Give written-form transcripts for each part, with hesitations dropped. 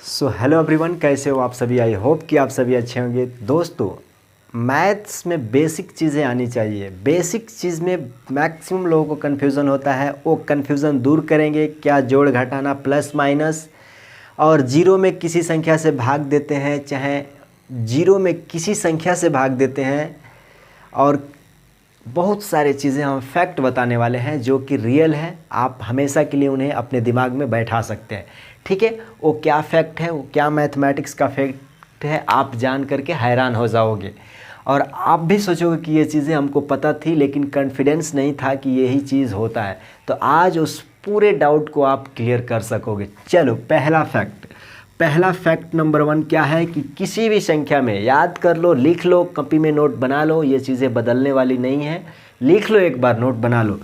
So hello everyone, कैसे हो आप सभी। आई होप कि आप सभी अच्छे होंगे। दोस्तों, मैथ्स में बेसिक चीज़ें आनी चाहिए। बेसिक चीज़ में मैक्सिमम लोगों को कन्फ्यूज़न होता है, वो कन्फ्यूज़न दूर करेंगे। क्या जोड़ घटाना, प्लस माइनस और जीरो में किसी संख्या से भाग देते हैं, चाहे जीरो में किसी संख्या से भाग देते हैं, और बहुत सारे चीज़ें हम फैक्ट बताने वाले हैं जो कि रियल है। आप हमेशा के लिए उन्हें अपने दिमाग में बैठा सकते हैं। ठीक है, वो क्या फैक्ट है, वो क्या मैथमेटिक्स का फैक्ट है, आप जान करके हैरान हो जाओगे। और आप भी सोचोगे कि ये चीज़ें हमको पता थी, लेकिन कॉन्फिडेंस नहीं था कि यही चीज़ होता है। तो आज उस पूरे डाउट को आप क्लियर कर सकोगे। चलो, पहला फैक्ट नंबर 1 क्या है कि किसी भी संख्या में, याद कर लो, लिख लो, कॉपी में नोट बना लो, ये चीज़ें बदलने वाली नहीं है। लिख लो, एक बार नोट बना लो।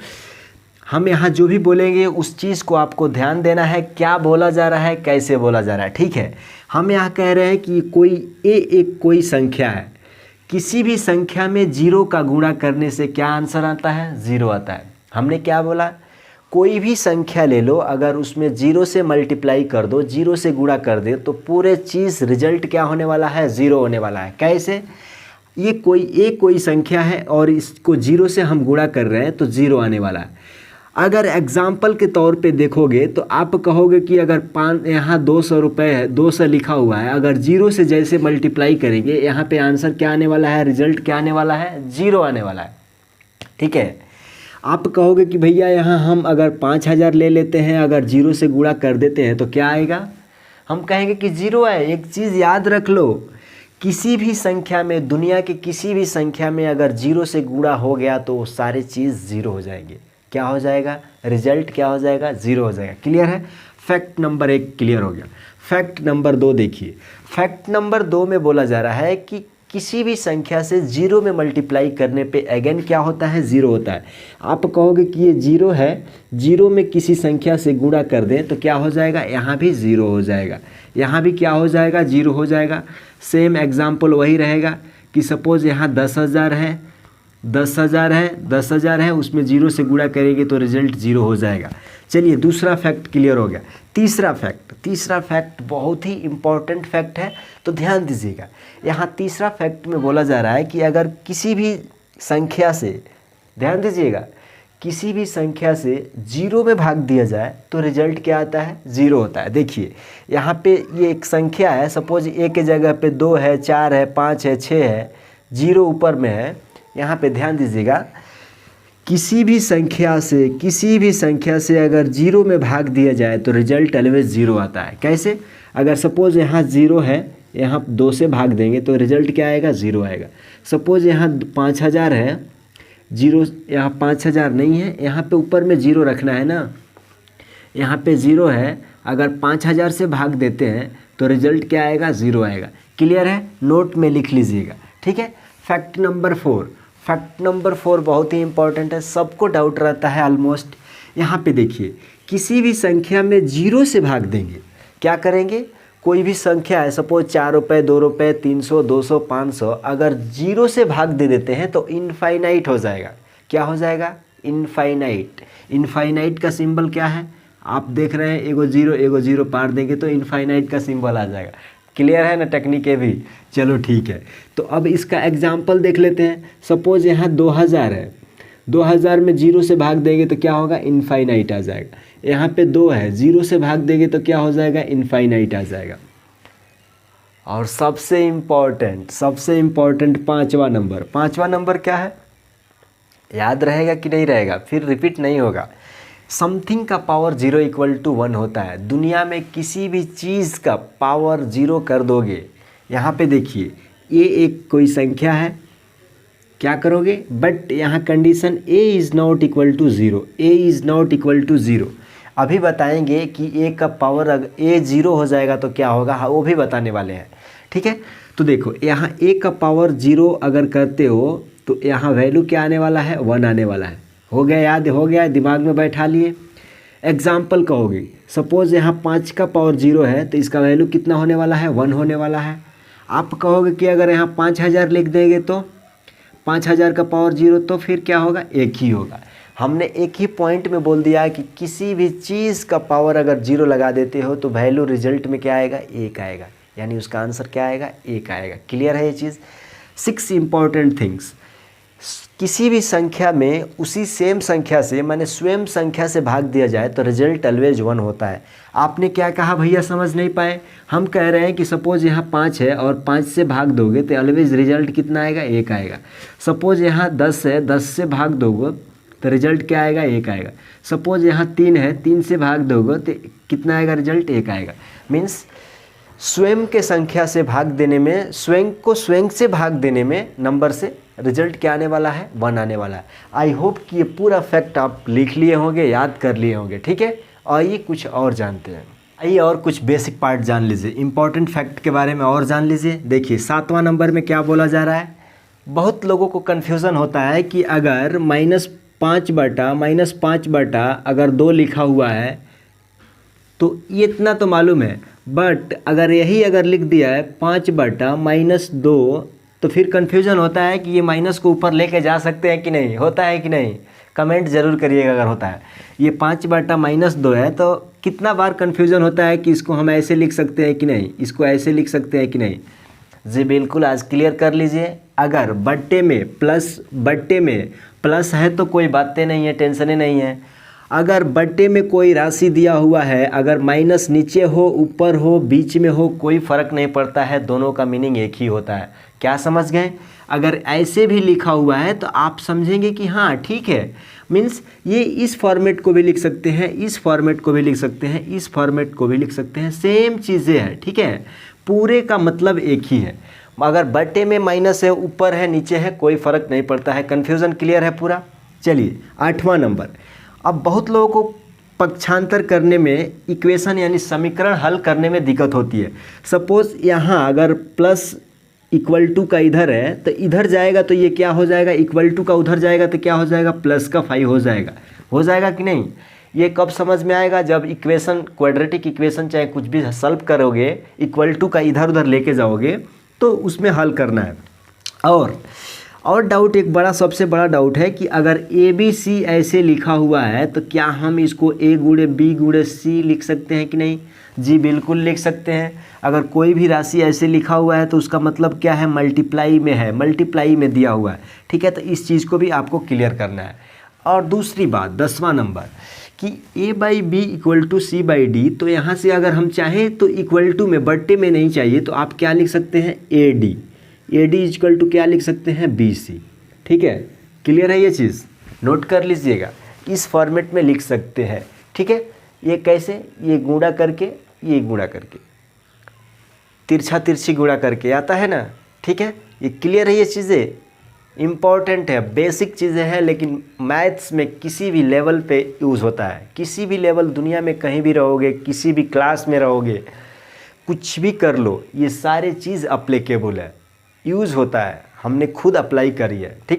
हम यहाँ जो भी बोलेंगे उस चीज़ को आपको ध्यान देना है, क्या बोला जा रहा है, कैसे बोला जा रहा है। ठीक है, हम यहाँ कह रहे हैं कि कोई संख्या है। किसी भी संख्या में जीरो का गुणा करने से क्या आंसर आता है? ज़ीरो आता है। हमने क्या बोला? कोई भी संख्या ले लो, अगर उसमें जीरो से मल्टीप्लाई कर दो, जीरो से गुणा कर दे, तो पूरे चीज़ रिजल्ट क्या होने वाला है? ज़ीरो होने वाला है। कैसे? ये कोई संख्या है और इसको जीरो से हम गुणा कर रहे हैं तो ज़ीरो आने वाला है। अगर एग्जाम्पल के तौर पे देखोगे तो आप कहोगे कि अगर यहाँ 200 रुपये है, 200 लिखा हुआ है, अगर जीरो से जैसे मल्टीप्लाई करेंगे, यहाँ पे आंसर क्या आने वाला है? रिजल्ट क्या आने वाला है? ज़ीरो आने वाला है। ठीक है, आप कहोगे कि भैया यहाँ हम अगर 5000 ले लेते हैं, अगर जीरो से गुणा कर देते हैं तो क्या आएगा? हम कहेंगे कि ज़ीरो है। एक चीज़ याद रख लो, किसी भी संख्या में, दुनिया के किसी भी संख्या में अगर जीरो से गुणा हो गया तो वो सारी चीज़ ज़ीरो हो जाएगी। क्या हो जाएगा? रिजल्ट क्या हो जाएगा? ज़ीरो हो जाएगा। क्लियर है? फैक्ट नंबर 1 क्लियर हो गया। फैक्ट नंबर 2 देखिए। फैक्ट नंबर 2 में बोला जा रहा है कि किसी भी संख्या से जीरो में मल्टीप्लाई करने पे अगेन क्या होता है? ज़ीरो होता है। आप कहोगे कि ये जीरो है, जीरो में किसी संख्या से गुणा कर दें तो क्या हो जाएगा? यहाँ भी ज़ीरो हो जाएगा, यहाँ भी क्या हो जाएगा? ज़ीरो हो जाएगा। सेम एग्जाम्पल वही रहेगा कि सपोज़ यहाँ 10,000 है, 10,000 है, उसमें जीरो से गुणा करेंगे तो रिजल्ट ज़ीरो हो जाएगा। चलिए, दूसरा फैक्ट क्लियर हो गया। तीसरा फैक्ट बहुत ही इम्पॉर्टेंट फैक्ट है, तो ध्यान दीजिएगा। यहाँ तीसरा फैक्ट में बोला जा रहा है कि अगर किसी भी संख्या से, ध्यान दीजिएगा, किसी भी संख्या से जीरो में भाग दिया जाए तो रिजल्ट क्या आता है? ज़ीरो होता है। देखिए, यहाँ पे ये एक संख्या है, सपोज ए के जगह पे 2 है, 4 है, 5 है, 6 है, जीरो ऊपर में है। यहाँ पे ध्यान दीजिएगा, किसी भी संख्या से अगर जीरो में भाग दिया जाए तो रिजल्ट ऑलवेज ज़ीरो आता है। कैसे? अगर सपोज़ यहाँ ज़ीरो है, यहाँ 2 से भाग देंगे तो रिजल्ट क्या आएगा? ज़ीरो आएगा। सपोज़ यहाँ 5000 है, जीरो यहाँ 5000 नहीं है, यहाँ पे ऊपर में ज़ीरो रखना है ना, यहाँ पे ज़ीरो है, अगर 5000 से भाग देते हैं तो रिजल्ट क्या आएगा? ज़ीरो आएगा। क्लियर है? नोट में लिख लीजिएगा। ठीक है। फैक्ट नंबर 4 बहुत ही इंपॉर्टेंट है, सबको डाउट रहता है ऑलमोस्ट। यहाँ पे देखिए, किसी भी संख्या में जीरो से भाग देंगे, क्या करेंगे? कोई भी संख्या है, सपोज 4 रुपये, 2 रुपये, 300, 200, 500, अगर जीरो से भाग दे देते हैं तो इनफाइनाइट हो जाएगा। क्या हो जाएगा? इनफाइनाइट। इनफाइनाइट का सिंबल क्या है? आप देख रहे हैं, एगो जीरो पार देंगे तो इनफाइनाइट का सिंबल आ जाएगा। क्लियर है ना टेक्निक भी? चलो ठीक है, तो अब इसका एग्जाम्पल देख लेते हैं। सपोज यहाँ 2000 है, 2000 में जीरो से भाग देंगे तो क्या होगा? इनफाइनाइट आ जाएगा। यहाँ पे 2 है, जीरो से भाग देंगे तो क्या हो जाएगा? इनफाइनाइट आ जाएगा। और सबसे इम्पॉर्टेंट पाँचवा नंबर क्या है? याद रहेगा कि नहीं रहेगा? फिर रिपीट नहीं होगा। समथिंग का पावर 0 इक्वल टू 1 होता है। दुनिया में किसी भी चीज़ का पावर 0 कर दोगे, यहाँ पे देखिए, ये एक कोई संख्या है, क्या करोगे? बट यहाँ condition a is not equal to 0। अभी बताएंगे कि a का पावर अगर a 0 हो जाएगा तो क्या होगा, हाँ वो भी बताने वाले हैं। ठीक है, तो देखो, यहाँ a का पावर 0 अगर करते हो तो यहाँ वैल्यू क्या आने वाला है? 1 आने वाला है। हो गया? याद हो गया? दिमाग में बैठा लिए। एग्जाम्पल कहोगे, सपोज़ यहाँ 5 का पावर 0 है तो इसका वैल्यू कितना होने वाला है? 1 होने वाला है। आप कहोगे कि अगर यहाँ 5000 लिख देंगे तो 5000 का पावर 0 तो फिर क्या होगा? 1 ही होगा। हमने एक ही पॉइंट में बोल दिया है कि किसी भी चीज़ का पावर अगर 0 लगा देते हो तो वैल्यू रिजल्ट में क्या आएगा, 1 आएगा, यानी उसका आंसर क्या आएगा, 1 आएगा। क्लियर है ये चीज़। 6 इम्पॉर्टेंट थिंग्स, किसी भी संख्या में उसी सेम संख्या से माने स्वयं संख्या से भाग दिया जाए तो रिजल्ट ऑलवेज 1 होता है। आपने क्या कहा भैया, समझ नहीं पाए। हम कह रहे हैं कि सपोज यहाँ 5 है और 5 से भाग दोगे तो ऑलवेज रिजल्ट कितना आएगा, 1 आएगा। सपोज यहाँ 10 है, 10 से भाग दोगे तो रिजल्ट क्या आएगा, 1 आएगा। सपोज यहाँ 3 है, 3 से भाग दोगे तो कितना आएगा, रिजल्ट 1 आएगा। मीन्स स्वयं के संख्या से भाग देने में, स्वयं को स्वयं से भाग देने में नंबर से रिजल्ट क्या आने वाला है, 1 आने वाला है। आई होप कि ये पूरा फैक्ट आप लिख लिए होंगे, याद कर लिए होंगे। ठीक है, आइए कुछ और जानते हैं। आइए और कुछ बेसिक पार्ट जान लीजिए, इंपॉर्टेंट फैक्ट के बारे में और जान लीजिए। देखिए 7वां नंबर में क्या बोला जा रहा है। बहुत लोगों को कन्फ्यूज़न होता है कि अगर -5 बटा अगर 2 लिखा हुआ है तो ये इतना तो मालूम है, बट अगर यही अगर लिख दिया है 5 बटा -2 तो फिर कन्फ्यूज़न होता है कि ये माइनस को ऊपर लेके जा सकते हैं कि नहीं, होता है कि नहीं, कमेंट ज़रूर करिएगा अगर होता है। ये 5 बटा -2 है तो कितना बार कन्फ्यूज़न होता है कि इसको हम ऐसे लिख सकते हैं कि नहीं, इसको ऐसे लिख सकते हैं कि नहीं। जी बिल्कुल, आज क्लियर कर लीजिए। अगर बट्टे में प्लस है तो कोई बातें नहीं है, टेंशन नहीं है। अगर बट्टे में कोई राशि दिया हुआ है, अगर माइनस नीचे हो, ऊपर हो, बीच में हो, कोई फ़र्क नहीं पड़ता है, दोनों का मीनिंग एक ही होता है। क्या समझ गए। अगर ऐसे भी लिखा हुआ है तो आप समझेंगे कि हाँ ठीक है, मीन्स ये इस फॉर्मेट को भी लिख सकते हैं, इस फॉर्मेट को भी लिख सकते हैं, इस फॉर्मेट को भी लिख सकते हैं, सेम चीज़ें हैं। ठीक है, पूरे का मतलब एक ही है। अगर बट्टे में माइनस है, ऊपर है, नीचे है, कोई फ़र्क नहीं पड़ता है। कन्फ्यूज़न क्लियर है पूरा। चलिए 8वां नंबर। अब बहुत लोगों को पक्षांतर करने में, इक्वेशन यानी समीकरण हल करने में दिक्कत होती है। सपोज़ यहाँ अगर प्लस इक्वल टू का इधर है तो इधर जाएगा तो ये क्या हो जाएगा, इक्वल टू का उधर जाएगा तो क्या हो जाएगा, प्लस का 5 हो जाएगा कि नहीं। ये कब समझ में आएगा, जब इक्वेशन, क्वाड्रेटिक इक्वेशन चाहे कुछ भी सॉल्व करोगे, इक्वल टू का इधर उधर लेके जाओगे तो उसमें हल करना है। और डाउट, एक बड़ा, सबसे बड़ा डाउट है कि अगर ABC ऐसे लिखा हुआ है तो क्या हम इसको A गुणे B गुणे C लिख सकते हैं कि नहीं। जी बिल्कुल लिख सकते हैं। अगर कोई भी राशि ऐसे लिखा हुआ है तो उसका मतलब क्या है, मल्टीप्लाई में है, मल्टीप्लाई में दिया हुआ है। ठीक है, तो इस चीज़ को भी आपको क्लियर करना है। और दूसरी बात 10वां नंबर कि A/B = C/D, तो यहाँ से अगर हम चाहें तो इक्वल टू में, बट्टे में नहीं चाहिए तो आप क्या लिख सकते हैं, AD = क्या लिख सकते हैं, BC। ठीक है, क्लियर है ये चीज़, नोट कर लीजिएगा, इस फॉर्मेट में लिख सकते हैं। ठीक है, ये कैसे, ये गुणा करके, ये गुणा करके, तिरछा तिरछी गुणा करके आता है ना। ठीक है, ये क्लियर है, ये चीज़ें इम्पॉर्टेंट है, बेसिक चीज़ें हैं, लेकिन मैथ्स में किसी भी लेवल पे यूज़ होता है। किसी भी लेवल, दुनिया में कहीं भी रहोगे, किसी भी क्लास में रहोगे, कुछ भी कर लो, ये सारे चीज़ अप्लीकेबल है, यूज़ होता है, हमने खुद अप्लाई करी है। ठीक है।